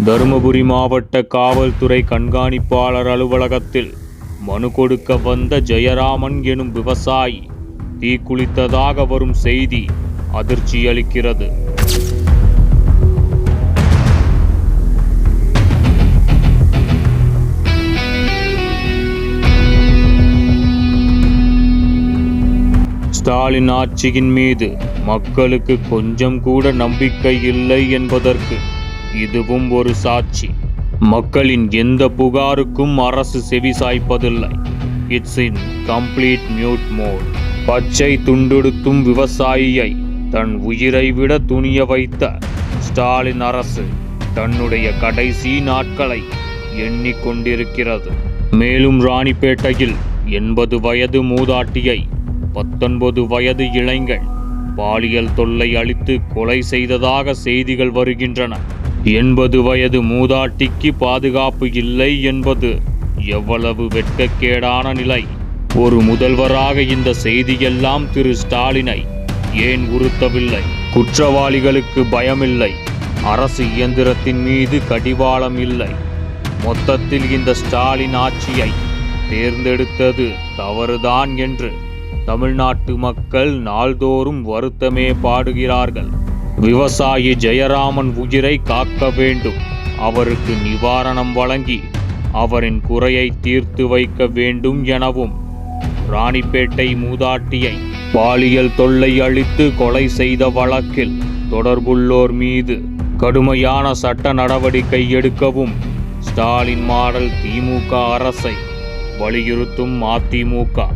தருமபுரி மாவட்ட காவல்துறை கண்காணிப்பாளர் அலுவலகத்தில் மனு கொடுக்க வந்த ஜெயராமன் எனும் விவசாயி தீக்குளித்ததாக வரும் செய்தி அதிர்ச்சியளிக்கிறது. ஸ்டாலின் ஆட்சியின் மீது மக்களுக்கு கொஞ்சம் கூட நம்பிக்கை இல்லை என்பதற்கு இதுவும் ஒரு சாட்சி. மக்களின் எந்த புகாருக்கும் அரசு செவிசாய்ப்பதில்லை. It's in complete mute mode. பச்சை துண்டெடுத்தும் விவசாயியை தன் உயிரை விட துணிய வைத்த ஸ்டாலின் அரசு தன்னுடைய கடைசி நாட்களை எண்ணிக்கொண்டிருக்கிறது. மேலும் ராணிப்பேட்டையில் 80 வயது மூதாட்டியை 19 வயது இளைஞன் பாலியல் தொல்லை அளித்து கொலை செய்ததாக செய்திகள் வருகின்றன. 80 வயது மூதாட்டிக்கு பாதுகாப்பு இல்லை என்பது எவ்வளவு வெட்கக்கேடான நிலை! ஒரு முதல்வராக இந்த செய்தியெல்லாம் திரு ஸ்டாலினை ஏன் உறுத்தவில்லை? குற்றவாளிகளுக்கு பயமில்லை, அரசு இயந்திரத்தின் மீது கடிவாளம் இல்லை. மொத்தத்தில் இந்த ஸ்டாலின் ஆட்சியை தேர்ந்தெடுத்தது தவறுதான் என்று தமிழ்நாட்டு மக்கள் நாள்தோறும் வருத்தமே பாடுகிறார்கள். விவசாயி ஜெயராமன் உயிரை காக்க வேண்டும். அவருக்கு நிவாரணம் வழங்கி அவரின் குறையை தீர்த்து வைக்க வேண்டும் எனவும், ராணிப்பேட்டை மூதாட்டியை பாலியல் தொல்லை அளித்து கொலை செய்த வழக்கில் தொடர்புள்ளோர் மீது கடுமையான சட்ட நடவடிக்கை எடுக்கவும் ஸ்டாலின் மாடல் திமுக அரசை வலியுறுத்தும் அதிமுக